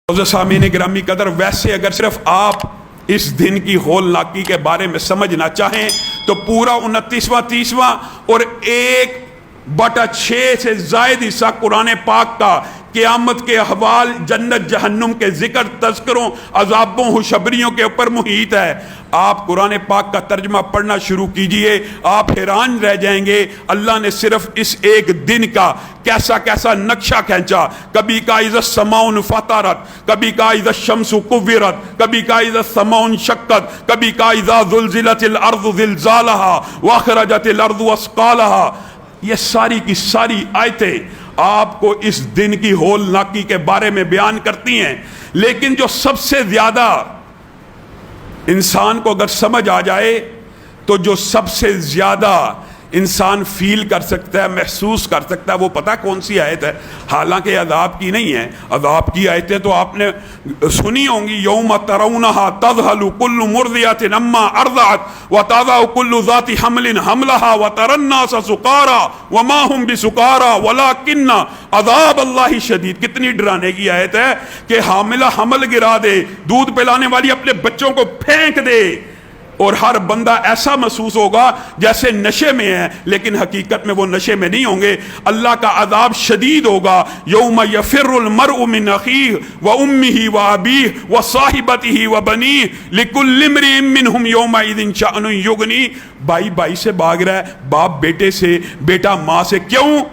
سامعین گرامی قدر، ویسے اگر صرف آپ اس دن کی ہولناکی کے بارے میں سمجھنا چاہیں تو پورا 29واں 30واں اور 1/6 سے زائد حصہ قرآن پاک کا قیامت کے احوال، جنت جہنم کے ذکر، تذکروں، عذابوں، خوشخبریوں کے اوپر محیط ہے۔ آپ قرآن پاک کا ترجمہ پڑھنا شروع کیجئے، آپ حیران رہ جائیں گے اللہ نے صرف اس ایک دن کا کیسا کیسا نقشہ کھینچا۔ کبھی کہا اذا السماء انفطرت، کبھی کہا اذا الشمس کورت، کبھی کہا اذا السماء انشقت، کبھی کہا اذا زلزلت الارض زلزالها واخرجت الارض اثقالها۔ یہ ساری کی ساری آیتیں آپ کو اس دن کی ہولناکی کے بارے میں بیان کرتی ہیں، لیکن جو سب سے زیادہ انسان کو اگر سمجھ آ جائے تو جو سب سے زیادہ انسان فیل کر سکتا ہے، محسوس کر سکتا ہے، وہ پتہ کون سی آیت ہے؟ حالانکہ عذاب کی نہیں ہے، عذاب کی آیتیں تو آپ نے سنی ہوں گی۔ یوم ترونہا تذہل کل مرضعۃ عما ارضعت وتضع کل ذات حمل حملها وتری الناس سکارى وما هم بسکارى ولکن عذاب اللہ شدید۔ کتنی ڈرانے کی آیت ہے کہ حاملہ حمل گرا دے، دودھ پلانے والی اپنے بچوں کو پھینک دے، اور ہر بندہ ایسا محسوس ہوگا جیسے نشے میں ہے، لیکن حقیقت میں وہ نشے میں نہیں ہوں گے۔ اللہ کا عذاب شدید ہوگا۔ یوم یفر المرء من اخیہ وامہ وابیہ وصاحبتہ وبنیہ لکل امرئ منہم یومئذ شأن یغنیہ۔ بھائی بھائی سے بھاگ رہا ہے، باپ بیٹے سے، بیٹا ماں سے، کیوں؟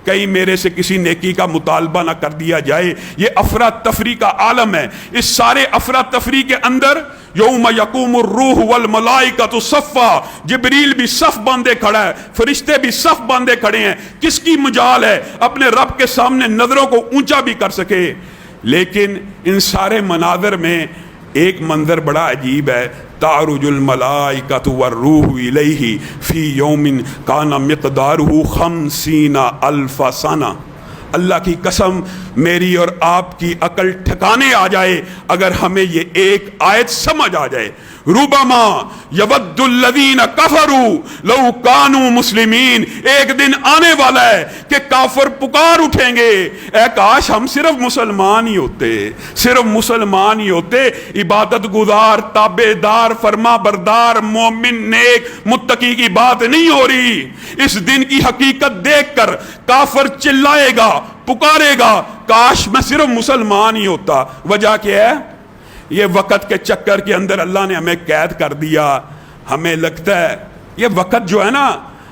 کہیں میرے سے کسی نیکی کا مطالبہ نہ کر دیا جائے۔ یہ افراتفری کا عالم ہے۔ اس سارے افراتفری کے اندر یوم یقوم الروح والملائکۃ صفا، جبریل بھی صف باندھے کھڑا ہے، فرشتے بھی صف باندھے کھڑے ہیں۔ کس کی مجال ہے اپنے رب کے سامنے نظروں کو اونچا بھی کر سکے؟ لیکن ان سارے مناظر میں ایک منظر بڑا عجیب ہے۔ تعرج الملائکۃ والروح الیہ فی یوم کان مقدارہ 50,000 سنہ۔ اللہ کی قسم، میری اور آپ کی عقل ٹھکانے آ جائے اگر ہمیں یہ ایک آیت سمجھ آ جائے۔ ربما یود الذین کفروا لو کانوا مسلمین۔ ایک دن آنے والا ہے کہ کافر پکار اٹھیں گے، اے کاش ہم صرف مسلمان ہی ہوتے، صرف مسلمان ہی ہوتے، عبادت گزار، تابع دار، فرما بردار، مومن، نیک، متقی کی بات نہیں ہو رہی۔ اس دن کی حقیقت دیکھ کر کافر چلائے گا، پکارے گا، کاش میں صرف مسلمان ہی ہوتا۔ وجہ کیا ہے؟ یہ وقت کے چکر کے اندر اللہ نے ہمیں قید کر دیا۔ ہمیں لگتا ہے یہ وقت جو ہے نا،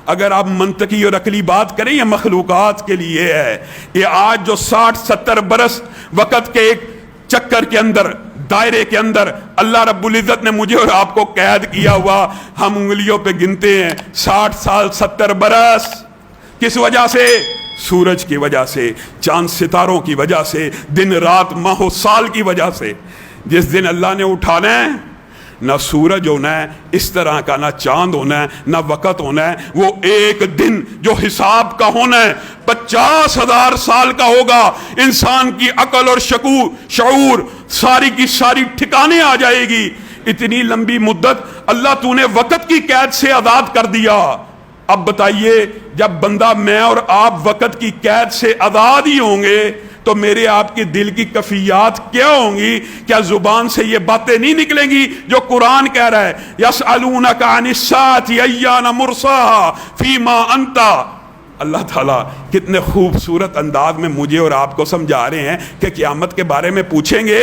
اگر آپ منطقی اور عقلی بات کریں، یہ مخلوقات کے لیے ہے۔ یہ آج جو 60-70 برس وقت کے ایک چکر کے اندر، دائرے کے اندر اللہ رب العزت نے مجھے اور آپ کو قید کیا ہوا، ہم انگلیوں پہ گنتے ہیں۔ 60 سال 70 برس کس وجہ سے؟ سورج کی وجہ سے، چاند ستاروں کی وجہ سے، دن رات ماہ و سال کی وجہ سے۔ جس دن اللہ نے اٹھانا ہے، نہ سورج ہونا ہے اس طرح کا، نہ چاند ہونا ہے، نہ وقت ہونا ہے۔ وہ ایک دن جو حساب کا ہونا ہے 50,000 سال کا ہوگا۔ انسان کی عقل اور شعور ساری کی ساری ٹھکانے آ جائے گی۔ اتنی لمبی مدت اللہ تو نے وقت کی قید سے آزاد کر دیا۔ اب بتائیے، جب بندہ میں اور آپ وقت کی قید سے آزاد ہی ہوں گے تو میرے آپ کی دل کی کیفیات کیا ہوں گی؟ کیا زبان سے یہ باتیں نہیں نکلیں گی جو قرآن کہہ رہا ہے؟ یسألونک عن الساعة ایان مرساها فیما انت۔ اللہ تعالیٰ کتنے خوبصورت انداز میں مجھے اور آپ کو سمجھا رہے ہیں کہ قیامت کے بارے میں پوچھیں گے،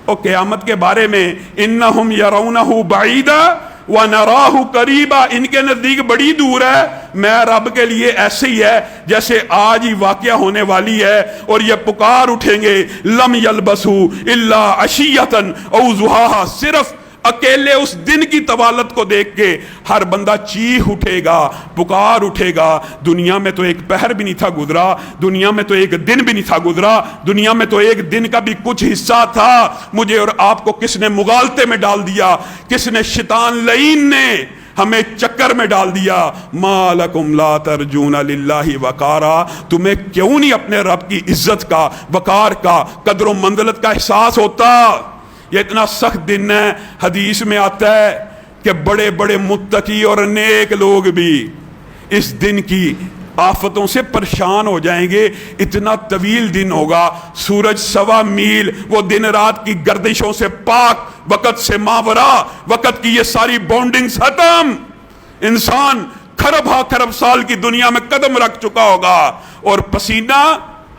اور قیامت کے بارے میں انہم یرونہ بعیدا وَنَرَاهُ قَرِيبًا، ان کے نزدیک بڑی دور ہے، میں رب کے لیے ایسے ہی ہے جیسے آج ہی واقعہ ہونے والی ہے۔ اور یہ پکار اٹھیں گے، لم يلبسوا الا عشیۃ او ضحاها۔ صرف اکیلے اس دن کی طوالت کو دیکھ کے ہر بندہ چیخ اٹھے گا، پکار اٹھے گا۔ دنیا میں تو ایک پہر بھی نہیں تھا گزرا، دنیا میں تو ایک دن بھی نہیں تھا گزرا، دنیا میں تو ایک دن کا بھی کچھ حصہ تھا۔ مجھے اور آپ کو کس نے مغالطے میں ڈال دیا؟ کس نے؟ شیطان لعین نے ہمیں چکر میں ڈال دیا۔ ما لکم لا ترجون للہ وقارا، تمہیں کیوں نہیں اپنے رب کی عزت کا، وقار کا، قدر و منزلت کا احساس ہوتا؟ یہ اتنا سخت دن ہے، حدیث میں آتا ہے کہ بڑے بڑے متقی اور نیک لوگ بھی اس دن کی آفتوں سے پریشان ہو جائیں گے. اتنا طویل دن ہوگا, سورج 1.25 میل, وہ دن رات کی گردشوں سے پاک, وقت سے ماورا, وقت کی یہ ساری بونڈنگز ختم. انسان کھرب سال کی دنیا میں قدم رکھ چکا ہوگا, اور پسینہ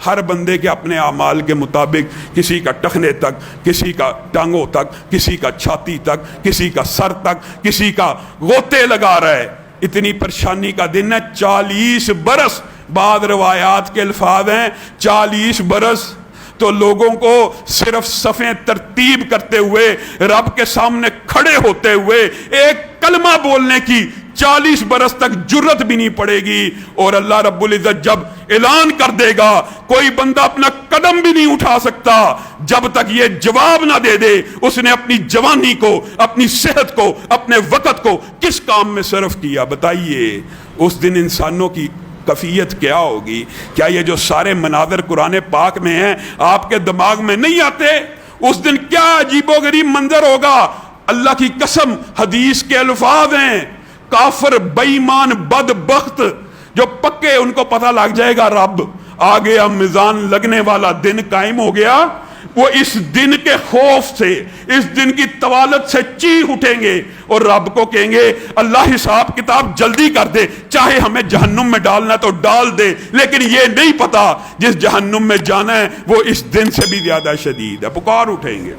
ہر بندے کے اپنے اعمال کے مطابق, کسی کا ٹخنے تک, کسی کا ٹانگوں تک, کسی کا چھاتی تک, کسی کا سر تک, کسی کا غوطے لگا رہا ہے. اتنی پریشانی کا دن ہے. 40 برس, بعض روایات کے الفاظ ہیں 40 برس تو لوگوں کو صرف صفیں ترتیب کرتے ہوئے, رب کے سامنے کھڑے ہوتے ہوئے ایک کلمہ بولنے کی 40 برس تک جرت بھی نہیں پڑے گی. اور اللہ رب العزت جب اعلان کر دے گا, کوئی بندہ اپنا قدم بھی نہیں اٹھا سکتا جب تک یہ جواب نہ دے دے اس نے اپنی جوانی کو, اپنی صحت کو, اپنے وقت کو کس کام میں صرف کیا. بتائیے اس دن انسانوں کی کیفیت کیا ہوگی؟ کیا یہ جو سارے مناظر قرآن پاک میں ہیں آپ کے دماغ میں نہیں آتے؟ اس دن کیا عجیب و غریب منظر ہوگا. اللہ کی قسم حدیث کے الفاظ ہیں, کافر, بے ایمان, بدبخت جو پکے, ان کو پتہ لگ جائے گا رب آ گیا, میزان لگنے والا دن قائم ہو گیا. وہ اس دن کے خوف سے, اس دن کی طوالت سے چیخ اٹھیں گے اور رب کو کہیں گے اللہ حساب کتاب جلدی کر دے, چاہے ہمیں جہنم میں ڈالنا تو ڈال دے, لیکن یہ نہیں پتا جس جہنم میں جانا ہے وہ اس دن سے بھی زیادہ شدید ہے. پکار اٹھیں گے.